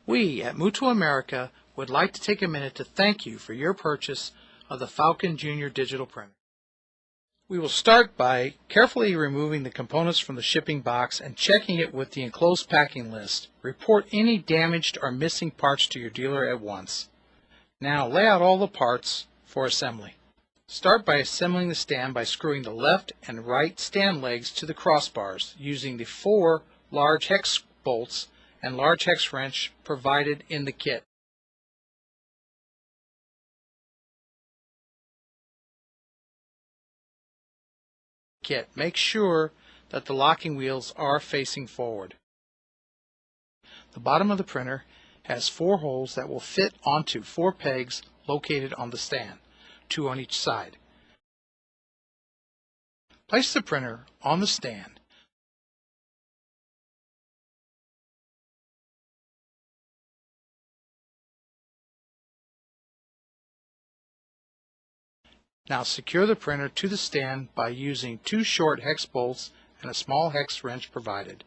We at Mutoh America would like to take a minute to thank you for your purchase of the Falcon Junior digital printer. We will start by carefully removing the components from the shipping box and checking it with the enclosed packing list. Report any damaged or missing parts to your dealer at once. Now lay out all the parts for assembly. Start by assembling the stand by screwing the left and right stand legs to the crossbars using the 4 large hex bolts and large hex wrench provided in the kit. Make sure that the locking wheels are facing forward. The bottom of the printer has 4 holes that will fit onto 4 pegs located on the stand, 2 on each side. Place the printer on the stand. Now secure the printer to the stand by using 2 short hex bolts and a small hex wrench provided.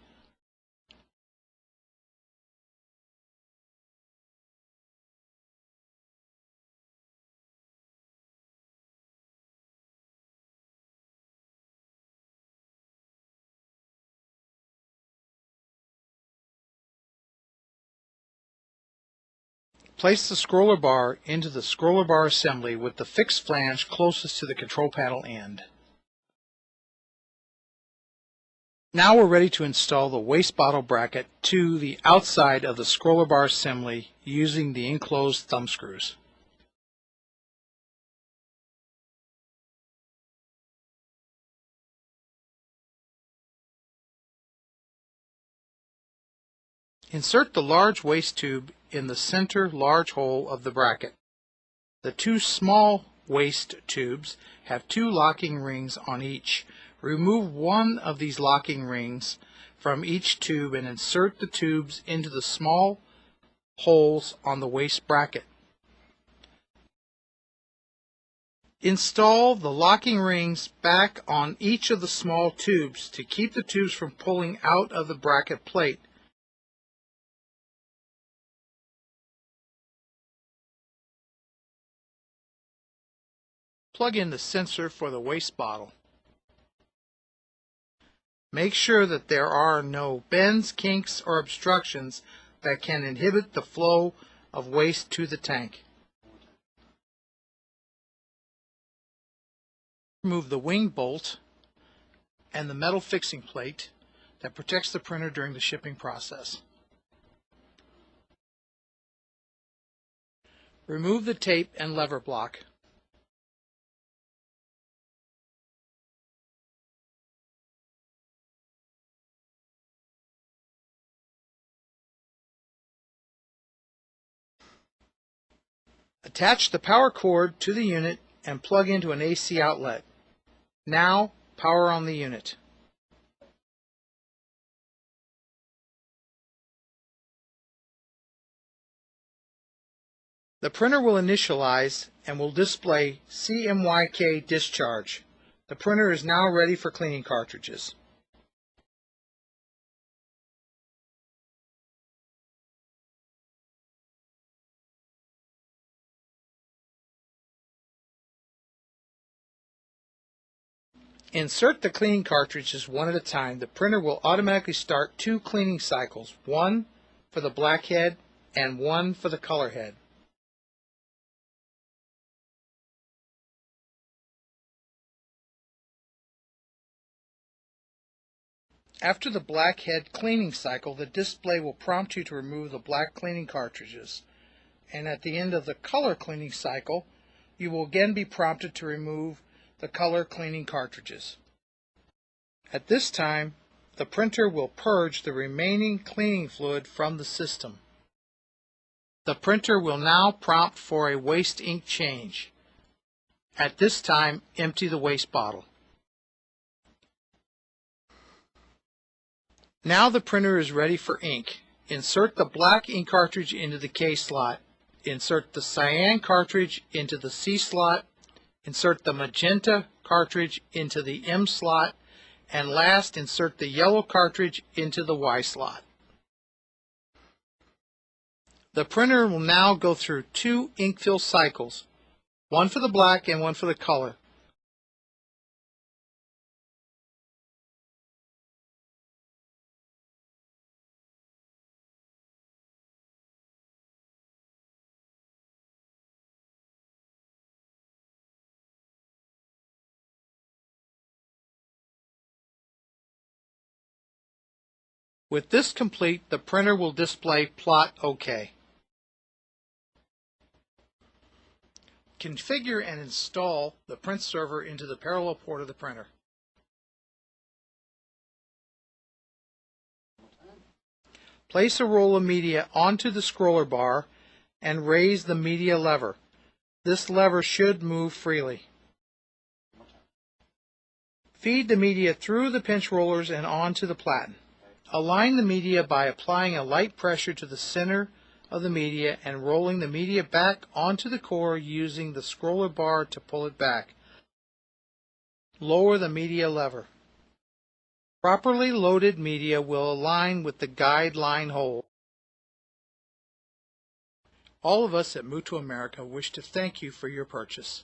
Place the scroller bar into the scroller bar assembly with the fixed flange closest to the control panel end. Now we're ready to install the waste bottle bracket to the outside of the scroller bar assembly using the enclosed thumb screws. Insert the large waste tube in the center large hole of the bracket. The 2 small waste tubes have 2 locking rings on each. Remove one of these locking rings from each tube and insert the tubes into the small holes on the waste bracket. Install the locking rings back on each of the small tubes to keep the tubes from pulling out of the bracket plate. Plug in the sensor for the waste bottle. Make sure that there are no bends, kinks, or obstructions that can inhibit the flow of waste to the tank. Remove the wing bolt and the metal fixing plate that protects the printer during the shipping process. Remove the tape and lever block. Attach the power cord to the unit and plug into an AC outlet. Now, power on the unit. The printer will initialize and will display CMYK discharge. The printer is now ready for cleaning cartridges. Insert the cleaning cartridges one at a time. The printer will automatically start 2 cleaning cycles, one for the black head and one for the color head. After the black head cleaning cycle, the display will prompt you to remove the black cleaning cartridges. And at the end of the color cleaning cycle, you will again be prompted to remove the color cleaning cartridges. At this time, the printer will purge the remaining cleaning fluid from the system. The printer will now prompt for a waste ink change. At this time, empty the waste bottle. Now the printer is ready for ink. Insert the black ink cartridge into the K slot. Insert the cyan cartridge into the C slot. Insert the magenta cartridge into the M slot. And last, insert the yellow cartridge into the Y slot. The printer will now go through 2 ink fill cycles, one for the black and one for the color. With this complete, the printer will display Plot OK. Configure and install the print server into the parallel port of the printer. Place a roll of media onto the scroller bar and raise the media lever. This lever should move freely. Feed the media through the pinch rollers and onto the platen. Align the media by applying a light pressure to the center of the media and rolling the media back onto the core using the scroller bar to pull it back. Lower the media lever. Properly loaded media will align with the guide line hole. All of us at Mutoh America wish to thank you for your purchase.